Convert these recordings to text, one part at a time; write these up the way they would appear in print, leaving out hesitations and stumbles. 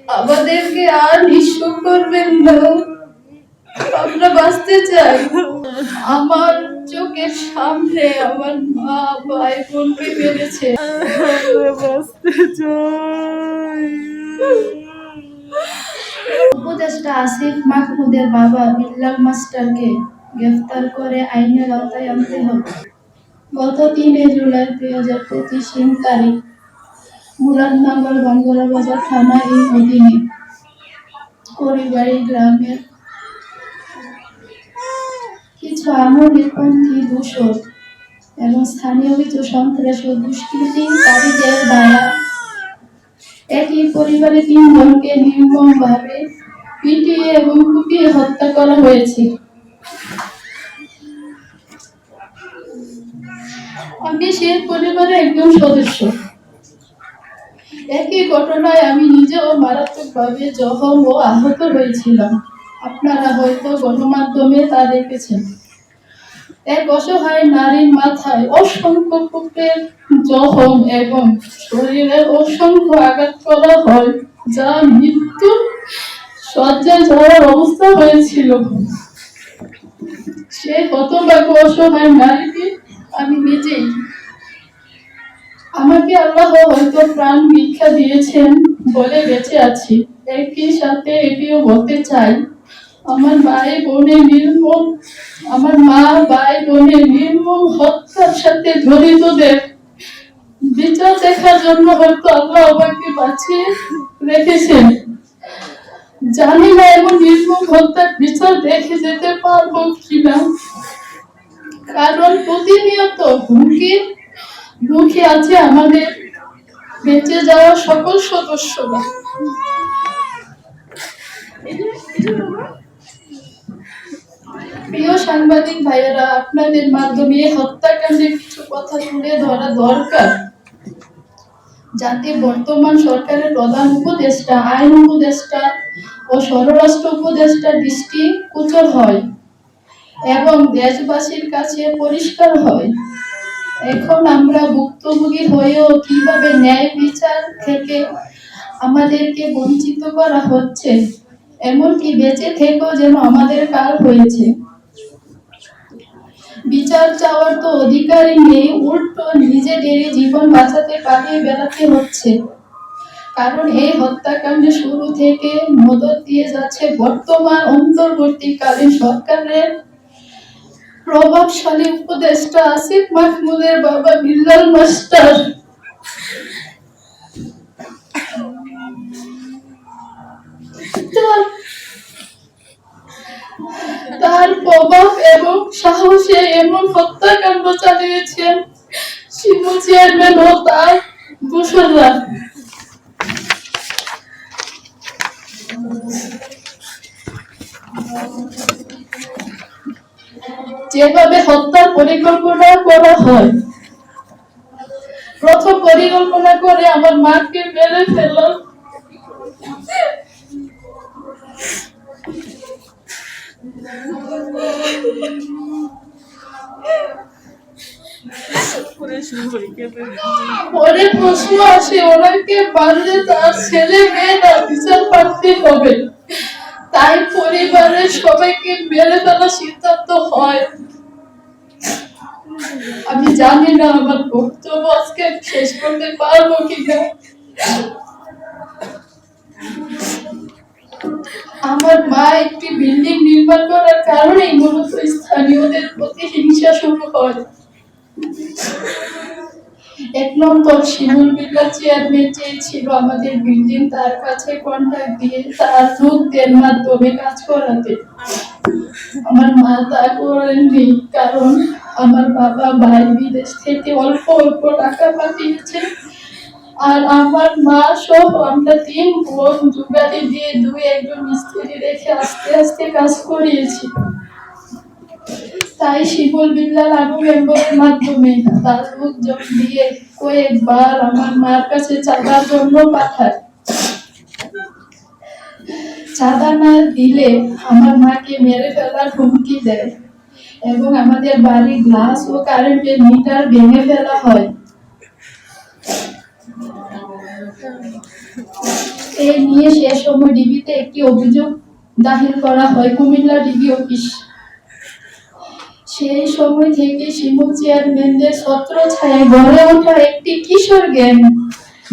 আমাদেরকে আর নিঃস্ব করবেন না, আমরা বাঁচতে চাই। আমার চোখের সামনে আমার মা ভাই বোনকে মেরেছে, বাঁচতে চাই। উপদেষ্টা আসিফ মাহমুদের বাবা বিল্লাল মাস্টারকে গ্রেফতার করে আইনের আওতায় আনতে হবে। গত 3 জুলাই 2025 তারিখ মুরাদনগর বাঙ্গুরা বাজার থানা এর অধীনে করিবাড়ি গ্রামের কিছু আমলিপন্থী দূষর এবং স্থানীয় কিছু সন্ত্রাসী ও দুষ্কৃতিকারীদের দ্বারা একই পরিবারে 3 জনকে নির্মমভাবে পিটিয়ে এবং কুপিয়ে হত্যা করা হয়েছে। আমি সেই পরিবারের একজন সদস্য। একই ঘটনায় আমি নিজেও মারাত্মকভাবে জখম ও আহত হয়েছিলাম। আপনারা হয়তো গণমাধ্যমে তা দেখেছেন। এক অসহায় নারীর মাথায় অসংখ্য কোপের জখম এবং শরীরে অসংখ্য আঘাত করা হয়, যা মৃত্যু শয্যায় যাওয়ার অবস্থা হয়েছিল। সে হতভাগ্য অসহায় নারীটি আমি নিজেই। আমাকে আল্লাহ হয়তো প্রাণ ভিক্ষা দিয়েছেন বলে বেঁচে আছি। একই সাথে এটিও বলতে চাই, আমার মা ভাই বোনের নির্মম হত্যার সাথে জড়িতদের বিচার দেখার জন্য হয়তো আল্লাহ আমাকে বাঁচিয়ে রেখেছেন। জানি না এমন নির্মম হত্যার বিচার দেখে যেতে পারবো কিনা, কারণ প্রতিনিয়ত হুমকির মুখে আছে আমাদের বেঁচে যাওয়া সকল সদস্যরা। প্রিয় সাংবাদিক ভাইয়েরা, আপনাদের মাধ্যমে হত্যাকাণ্ডের কিছু কথা তুলে ধরা দরকার, যাতে বর্তমান সরকারের প্রধান উপদেষ্টা, আইন উপদেষ্টা ও স্বরাষ্ট্র উপদেষ্টার দৃষ্টি গোচর হয় এবং দেশবাসীর কাছে পরিষ্কার হয়। এখন আমরা ভুক্তভোগী হয়েও কিভাবে ন্যায় বিচার থেকে আমাদেরকে বঞ্চিত করা হচ্ছে, এমনকি বেঁচে থেকেও যেন আমাদের কাল হয়েছে। বিচার চাওয়ার তো অধিকারই নেই, উল্টো নিজেদেরই জীবন বাঁচাতে পালিয়ে বেড়াতে হচ্ছে। কারণ এই হত্যাকাণ্ডের শুরু থেকে মদত দিয়ে যাচ্ছে বর্তমান অন্তর্বর্তীকালীন সরকারের প্রভাবশালী উপদেষ্টা আসিফ মাহমুদের বাবা বিল্লাল মাস্টার। তার প্রভাব এবং সাহসে এমন হত্যাকাণ্ড চালিয়েছেন শিমুল চেয়ারম্যান ও তার দোসররা। যেভাবে হত্যার পরিকল্পনা করা হয়, প্রথম পরিকল্পনা করে আমার মাকে মেরে ফেলা, পরে প্রশ্ন আসে ওনাকে পারলে তার ছেলে মেয়েরা বিচার পাঠাতে হবে, তাই পরিবারের সবাইকে মেরে ফেলার সিদ্ধান্ত হয়। আমি জানি না আমার বক্তব্য আজকে শেষ করতে পারবো কিনা। আমার মা একটি বিল্ডিং নির্মাণ করার কারণেই মূলত স্থানীয়দের প্রতি হিংসা শুরু হয়। 1 নম্বর শিমুল বিল্লাল চেয়ারম্যান চেয়েছিল আমাদের বিল্ডিং তার কাছে কন্ট্রাক্ট দিয়ে তার লোকদের মাধ্যমে কাজ করাতে। আমার মা তা করেননি, কারণ আমার বাবা ভাই বিদেশ থেকে অল্প অল্প টাকা পাঠিয়েছে, আর আমার মা সহ আমরা 3 বোন জোগাড়ি দিয়ে 2-1 মিস্ত্রি রেখে আস্তে আস্তে কাজ করিয়েছি। তাই শিমুল বিল্লাল আবু মেম্বরের মাধ্যমে তার লোকজন দিয়ে কয়েকবার আমার মার কাছে চাঁদার জন্য পাঠায়। চাঁদা না দিলে আমার মাকে মেরে ফেলার হুমকি দেয় এবং আমাদের বাড়ির গ্লাস ও কারেন্টের মিটার ভেঙে ফেলা হয়। এই নিয়ে সে সময় ডিবিতে একটি অভিযোগ দাখিল করা হয় কুমিল্লা ডিবি অফিস। সেই সময় থেকে শিমুল চেয়ারম্যানদের ছত্রছায়ায় গড়ে ওঠা একটি কিশোর গ্যাং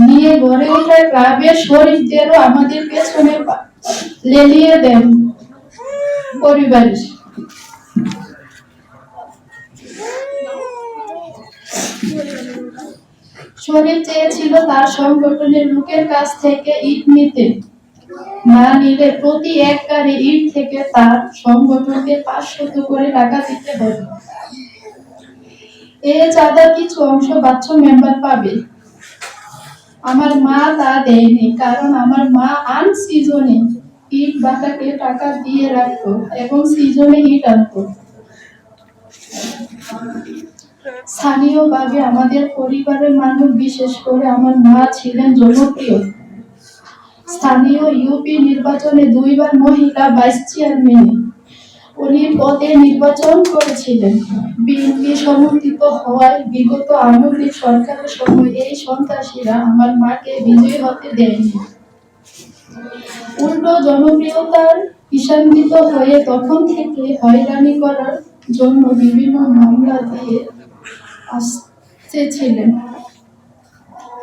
নিয়ে গড়ে ওঠা ক্লাবের শরীরদেরও আমাদের পেছনে লেলিয়ে দেন পরিবারের। শরীর চেয়েছিল তার সংগঠনের লোকের কাছ থেকে ইট নিতে, না নিলে প্রতি এক গাড়ি ইট থেকে তার সংগঠনকে 500 করে টাকা দিতে হবে। এ চাঁদার কিছু অংশ বাচ্চু মেম্বার পাবে। আমার মা তা দেয়নি, কারণ আমার মা আনসিজনে ইট বাটাকে টাকা দিয়ে রাখতো এবং সিজনে ইট আনতো। স্থানীয়ভাবে আমাদের পরিবারের মানুষ, বিশেষ করে আমার মা ছিলেন জনপ্রিয়। স্থানীয় ইউপি নির্বাচনে 2 বার মহিলা ভাইস চেয়ারম্যান উনি পদে নির্বাচন করেছিলেন। বিএনপি সমর্থিত হওয়ায় বিগত আওয়ামী লীগ সরকারের সময় এই সন্ত্রাসীরা আমার মাকে বিজয়ী হতে দেয়নি। উল্টো জনপ্রিয়তার ঈশান্বিত হয়ে তখন থেকে হয়রানি করার জন্য বিভিন্ন মামলা দিয়ে আসতেছিলেন।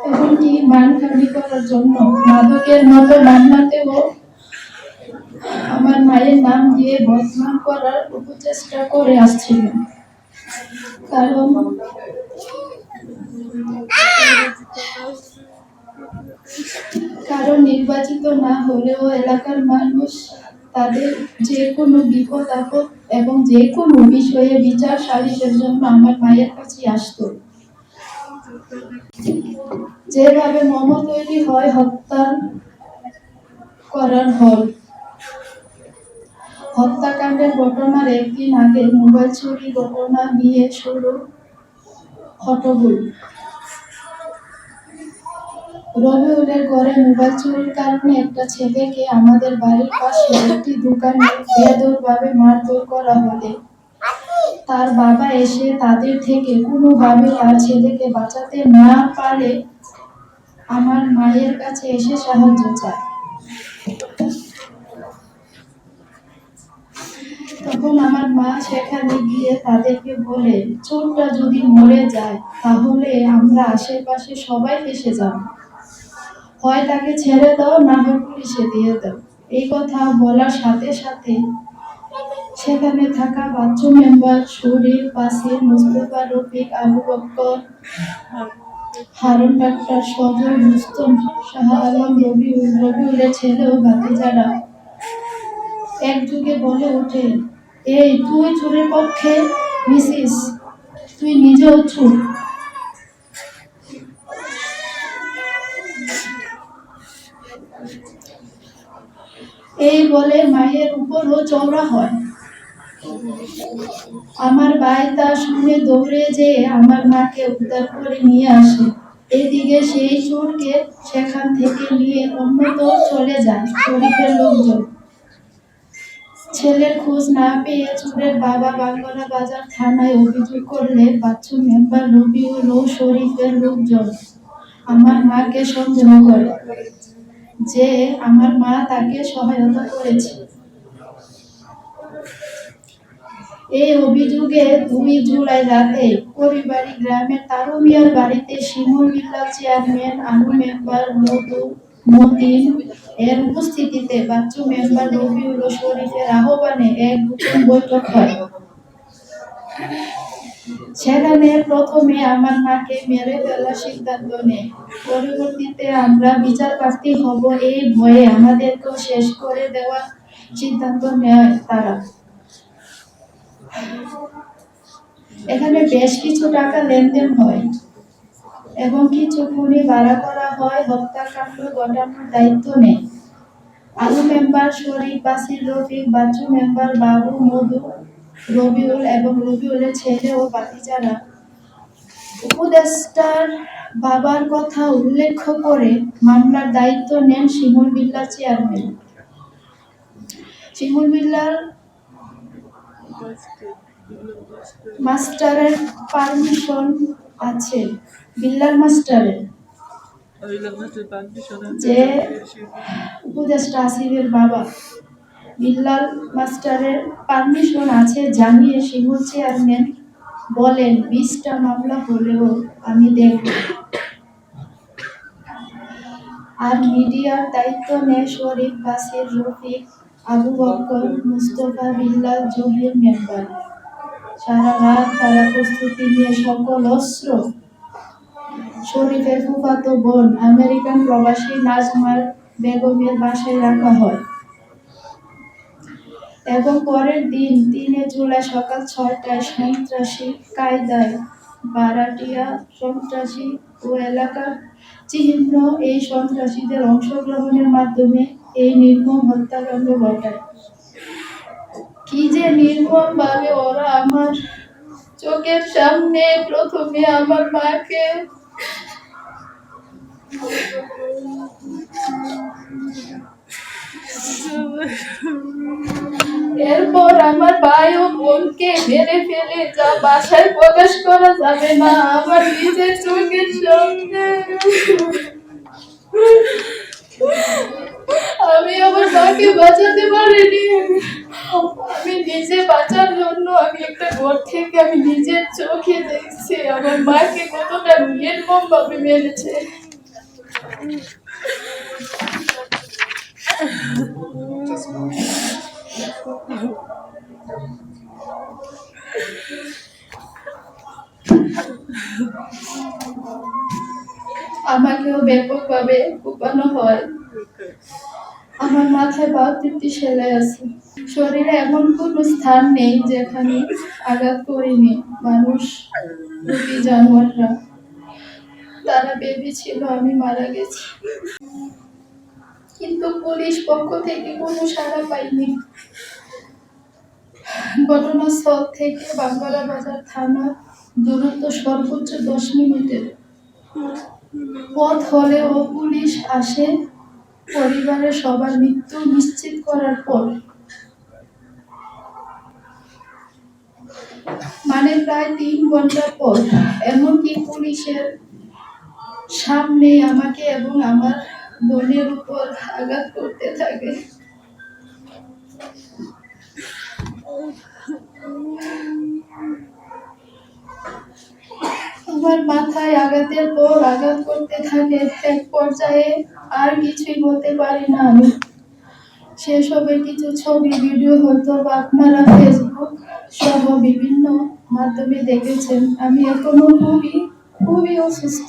এমনকি মানহানি করার জন্য মাদকের মতো মামলাতেও আমার মায়ের নাম দিয়ে বদনাম করার উপচেষ্টা করে আসছিলেন। কারণ নির্বাচিত না হলেও এলাকার মানুষ তাদের যে কোনো বিপদ আপদ এবং যে কোনো বিষয়ে বিচার সালিশের জন্য আমার মায়ের কাছে আসতো। যেভাবে মম তৈরি হয় হত্যা করার হল। হত্যাকাণ্ডের ঘটনার একদিন আগে মোবাইল চুরি ঘটনা নিয়ে শুরু হট্টগোল। রবিউলের ঘরে মোবাইল চুরির কারণে একটা ছেলেকে আমাদের বাড়ির পাশে একটি দোকানে বেদরভাবে মারধর করা হলে তার বাবা এসে তাদের থেকে কোনোভাবে তার ছেলেকে বাঁচাতে না পারে আমার মায়ের কাছে এসে সাহায্য চায়। তখন আমার মা সেখানে গিয়ে তাদেরকে বলে, চোরটা যদি মরে যায় তাহলে আমরা আশেপাশে সবাই ফেঁসে যাব, হয় তাকে ছেড়ে দাও, না হয় পুলিশে দিয়ে দাও। এই কথা বলার সাথে সাথে সেখানে থাকা বাচ্চু মেম্বার শরীর, বাসির, মুস্তফা, রফিক, আবু বকর, হারুন ডাক্তার, সজল, রুস্তম, শাহ আলম, রবিউলের ছেলে ও ভাতিজারা একযোগে বলে ওঠে, এই তুই চোরের পক্ষে নিছিস, তুই নিজেও চোর। এই বলে মায়ের উপরও চওড়া হয়। আমার ভাই তা শুনে দৌড়ে যেয়ে আমার মাকে উদ্ধার করে নিয়ে আসে। এদিকে সেই চোরকে সেখান থেকে নিয়ে অন্যত্র চলে যায় শরীফের লোকজন। ছেলের খোঁজ না পেয়ে চোরের বাবা বাঙ্গনা বাজার থানায় অভিযোগ করলে বাচ্চু মেম্বার রবিউল ও শরীফের লোকজন আমার মাকে সন্দেহ করে যে আমার মা তাকে সহায়তা করেছে। এই অভিযোগে 2 জুলাই রাতে পরিবারী গ্রামের তারুমিয়ার বাড়িতে শিমুল বিল্লাহ চেয়ারম্যান, আনু মেম্বার, মতিন এর উপস্থিতিতে বাচ্চু মেম্বার রবিউল ও শরীফের আহ্বানে এক গোপন বৈঠক হয়। সেখানে প্রথমে আমার মাকে মেরে ফেলার সিদ্ধান্ত নেয়। পরবর্তীতে আমরা বিচার প্রার্থী হব এই ভয়ে আমাদেরকেও শেষ করে দেওয়ার সিদ্ধান্ত নেয় তারা। এখানে বেশ কিছু টাকা লেনদেন হয় এবং কিছু খুনি ভাড়া করা হয় হত্যাকাণ্ড ঘটানোর দায়িত্ব নেয়। আলু মেম্বার, শরীফ, বাসির, রফিক, বাচ্চু মেম্বার, বাবু, মধু, রবিউল এবং রবিউলের ছেলে ও ভাতিজারা উপদেষ্টার বাবার কথা উল্লেখ করে মামলার দায়িত্ব নেন শিমুল বিল্লাহ চেয়ারম্যান। শিমুল বিল্লাহর মাস্টারের পারমিশন আছে, বিল্লার মাস্টারের। যে উপদেষ্টা আসিফের বাবা বিল্লাল মাস্টারের পারমিশন আছে জানিয়ে শিমুল চেয়ারম্যান বলেন 20টা মামলা হলেও আমি দেখব। আর মিডিয়ার দায়িত্ব নেয় শরীফ, বাসির, রফিক, আবু বকর, মুস্তফা, বিল্লাল, জহির মেম্বার। সারা রাত তারা প্রস্তুতি নিয়ে সকল অস্ত্র শরীফের ফুফাতো বোন আমেরিকান প্রবাসী নাজমার বেগমের বাসায় রাখা হয় এবং পরের দিন 3 জুলাই সকাল 6টায় সন্ত্রাসী কায়দায় বারাটিয়া সন্ত্রাসী ও এলাকার চিহ্ন এই সন্ত্রাসীদের অংশগ্রহণের মাধ্যমে এই নির্মম হত্যাকাণ্ড ঘটায়। কি যে নির্মম ভাবে ওরা আমার চোখের সামনে প্রথমে আমার মাকে, এরপর আমার ভাই ও বোনকে মেরে ফেলে, যা বাসায় প্রকাশ করা যাবে না। আমার নিজের চোখের সামনে আমি আমার মাকে বাঁচাতে পারিনি। আমি নিজে বাঁচার জন্য আমি একটা ঘর থেকে আমি নিজের চোখে দেখছি আমার মাকে কতটা নির্মম ভাবে মেরেছে। আমাকেও ব্যাপকভাবে কোপানো হয়। আমার মাথায় 32টি সেলাই আছে। শরীরে এমন কোনো স্থান নেই যেখানে আঘাত করিনি। মানুষ রূপী জানোয়াররা তারা ভেবেছিল আমি মারা গেছি, কিন্তু পুলিশ পক্ষ থেকে কোনো সাড়া পাইনি। ঘটনাস্থল থেকে বাঙ্গারা বাজার থানা দূরত্ব সর্বোচ্চ 10 মিনিটের পথ হলেও পুলিশ আসে পরিবারের সবার মৃত্যু নিশ্চিত করার পর, মানে প্রায় 3 ঘন্টা পর। এমনকি পুলিশের সামনে আমাকে এবং আমার বোনের উপর আঘাত করতে থাকে। আমার মাথায় আঘাতের পর আঘাত করতে থাকে। এক পর্যায়ে আর কিছুই বলতে পারি না আমি। সেসবের কিছু ছবি ভিডিও হয়তো বা আপনারা ফেসবুক সহ বিভিন্ন মাধ্যমে দেখেছেন। আমি এখনো খুবই অসুস্থ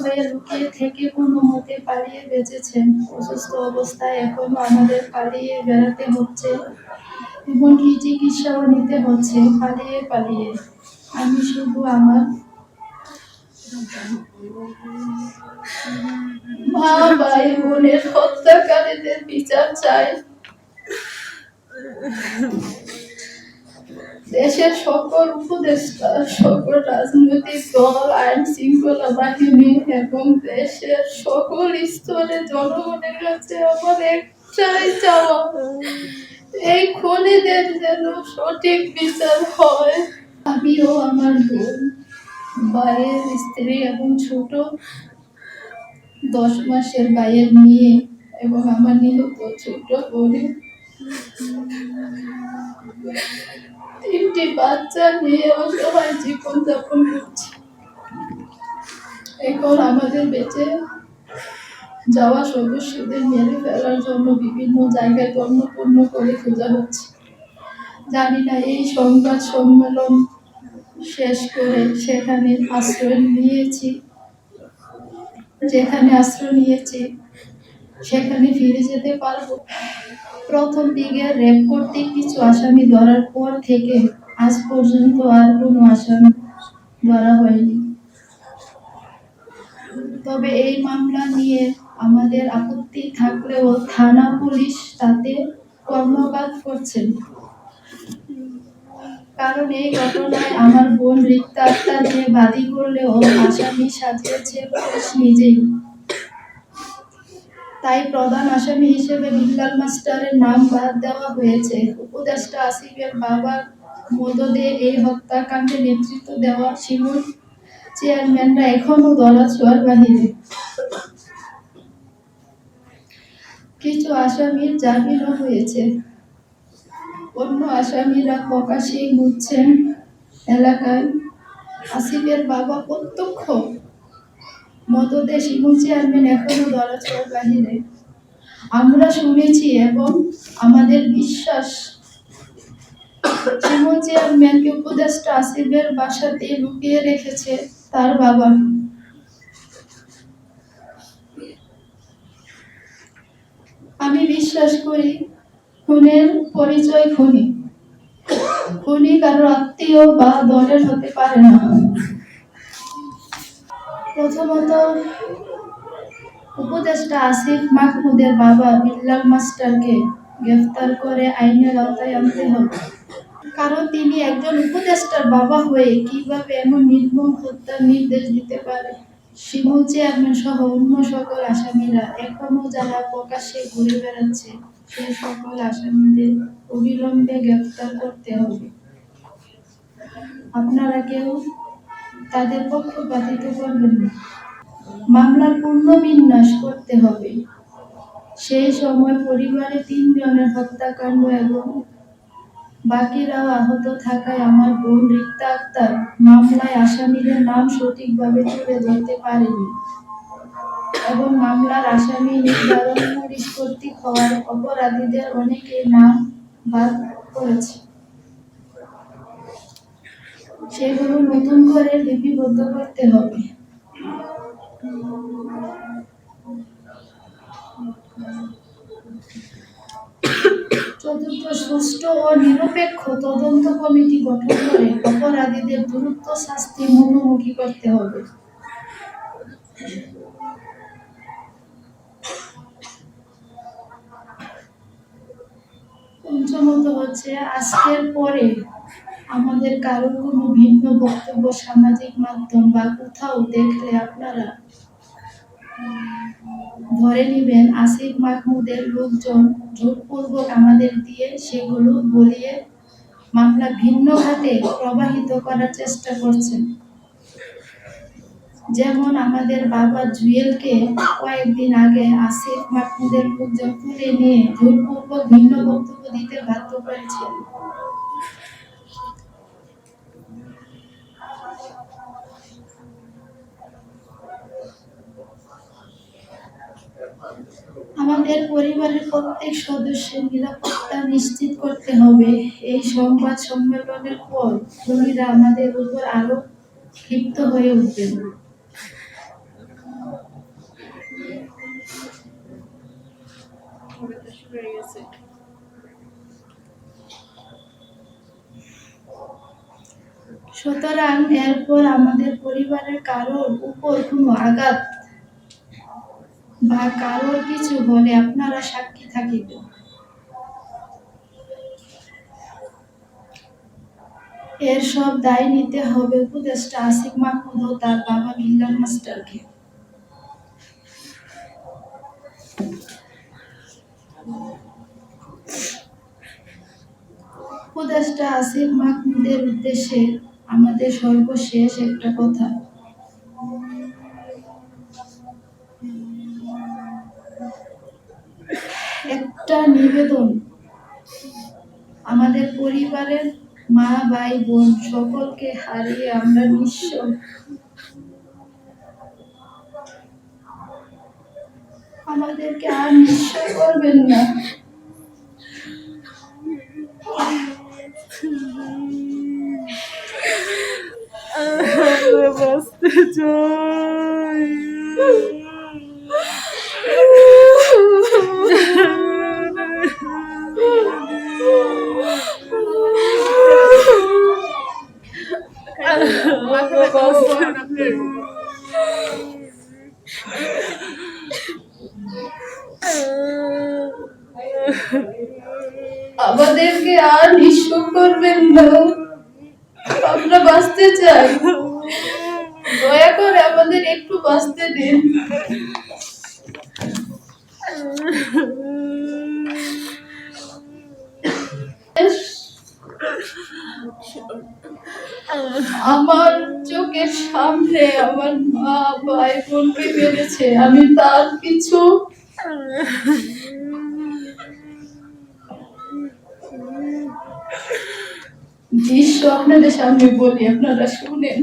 হয়ে লুকিয়ে থেকে কোনো মতে পালিয়ে বেঁচেছেন। অসুস্থ অবস্থায় এখনো আমাদের পালিয়ে বেড়াতে হচ্ছে, এমনকি চিকিৎসাও নিতে হচ্ছে পালিয়ে। আমি শুধু আমার মা, ভাই, বোনের হত্যাকারীদের বিচার চাই। দেশের সকল উপদেষ্টা, সকল রাজনৈতিক দল, আইন শৃঙ্খলা বাহিনী এবং দেশের সকল স্তরের জনগণের কাছে আমার একটাই চাওয়া, এই খুনিদের যেন সঠিক বিচার হয়। আমিও আমার বোন, ভাইয়ের স্ত্রী এবং ছোট 10 মাসের ভাইয়ের মেয়ে এবং আমার নিহত ছোট বোনের 3টি বাচ্চা নিয়ে অসহায় জীবনযাপন করছি। এখন আমাদের বেঁচে যাওয়া সদস্যদের মেরে ফেলার জন্য বিভিন্ন জায়গায় তন্ন করে খোঁজা হচ্ছে। জানি না এই সংবাদ সম্মেলন শেষ করে যেখানে আশ্রয় নিয়েছি সেখানে ফিরে যেতে পারবো। প্রথম দিকে র্যাব কর্তৃক কিছু আসামি ধরার পর থেকে আজ পর্যন্ত আর কোনো আসামি ধরা হয়নি। তবে এই মামলা নিয়ে আমাদের আপত্তি থাকলেও থানা পুলিশ তাতে কর্ণপাত করছেন। কারণ এই ঘটনায় আমার বোন রিক্তা আক্তার যে বাদী করলেও আসামি সাজিয়েছে পুলিশ নিজেই। তাই প্রধান আসামি হিসেবে বিল্লাল মাস্টারের নাম বাদ দেওয়া হয়েছে। উপদেষ্টা আসিফের বাবার মদদে এই হত্যাকাণ্ডে নেতৃত্ব দেওয়া শিমুল চেয়ারম্যানরা এখনো ধরাছোঁয়ার বাহিরে। কিছু আসামির জামিনও হয়েছে, অন্য আসামিরা প্রকাশ্যেই ঘুরছেন এলাকায়। আসিফের বাবা প্রত্যক্ষ মদতে শিমুল চেয়ারম্যান এখনো ধরাছোঁয়ার বাহিরে। আমরা শুনেছি এবং আমাদের বিশ্বাস, শিমুল চেয়ারম্যানকে উপদেষ্টা আসিফের বাসাতে লুকিয়ে রেখেছে তার বাবা। আমি বিশ্বাস করি খুনের পরিচয় খুনি। খুনি কারো আত্মীয় বা দলের হতে পারে না। প্রথমত, উপদেষ্টা আসিফ মাহমুদের বাবা বিল্লাল মাস্টারকে গ্রেফতার করে আইনের আওতায় আনতে হবে। কারণ তিনি একজন উপদেষ্টার বাবা হয়ে কিভাবে এমন নির্মম হত্যার নির্দেশ দিতে পারে। শিমুল চেয়ারম্যান সহ অন্য সকল আসামিরা এখনো যারা প্রকাশ্যে ঘুরে বেড়াচ্ছে, সে সকল আসামিদের অবিলম্বে গ্রেফতার করতে হবে। আপনারা কেউ তাদের পক্ষপাতিত্ব করবেন না। মামলার পুনর্বিন্যাস করতে হবে। সেই সময় পরিবারে 3 জনের হত্যাকাণ্ড এবং বাকিরাও আহত থাকায় আমার বোন রিক্তা আক্তার মামলায় আসামিদের নাম সঠিকভাবে তুলে ধরতে পারেনি এবং মামলার আসামি নির্ধারণ পুলিশ কর্তৃক হওয়ায় অপরাধীদের অনেকের নাম বাদ করেছে। সেগুলো নতুন করে লিপিবদ্ধ করতে হবে। চতুর্থ, সুষ্ঠু ও নিরপেক্ষ তদন্ত কমিটি গঠন করে অপরাধীদের দ্রুত শাস্তির মুখোমুখি করতে হবে। পঞ্চমত হচ্ছে, আজকের পরে আমাদের কারোর কোনো ভিন্ন বক্তব্য সামাজিক মাধ্যম বা কোথাও দেখলে আপনারা ধরে নেবেন আসিফ মাহমুদের লোকজন জোরপূর্বক আমাদের দিয়ে সেগুলো বলিয়ে মামলা ভিন্ন খাতে প্রবাহিত করার চেষ্টা করছেন। যেমন আমাদের বাবা জুয়েলকে কয়েকদিন আগে আসিফ মাহমুদের লোকজন তুলে নিয়ে জোরপূর্বক ভিন্ন বক্তব্য দিতে বাধ্য করেছিল। আমাদের পরিবারের প্রত্যেক সদস্যের নিরাপত্তা নিশ্চিত করতে হবে। এই সংবাদ সম্মেলনের পর খুনিরা আমাদের উপর আরো ক্ষিপ্ত হয়ে উঠবেন। সুতরাং এরপর আমাদের পরিবারের কারোর উপর কোনো আঘাত বা কারোর কিছু হলে আপনারা সাক্ষী থাকিবেন। এর সব দায় নিতে হবে উপদেষ্টা আসিফ মাহমুদ ও তার বাবা বিল্লাল মাস্টারকে। উপদেষ্টা আসিফ মাহমুদের উদ্দেশ্যে আমাদের সর্বশেষ একটা কথা। একটা নিবেদন, আমাদের পরিবারের মা, ভাই, বোন সকলকে হারিয়ে আমরা নিঃস্ব। আমাদেরকে আর নিঃস্ব করবেন না। বাঁচতে চাই। আমাদেরকে আর নিঃস্ব করবেন না। আমরা বাঁচতে চাই, দয়া করে আমাদের একটু বাঁচতে দিন। আমার চোখে চোখের সামনে আমার মা ভাই বোনকে মেরেছে, আমি তার কিছু দৃশ্য আপনাদের সামনে বলি, আপনারা শুনেন।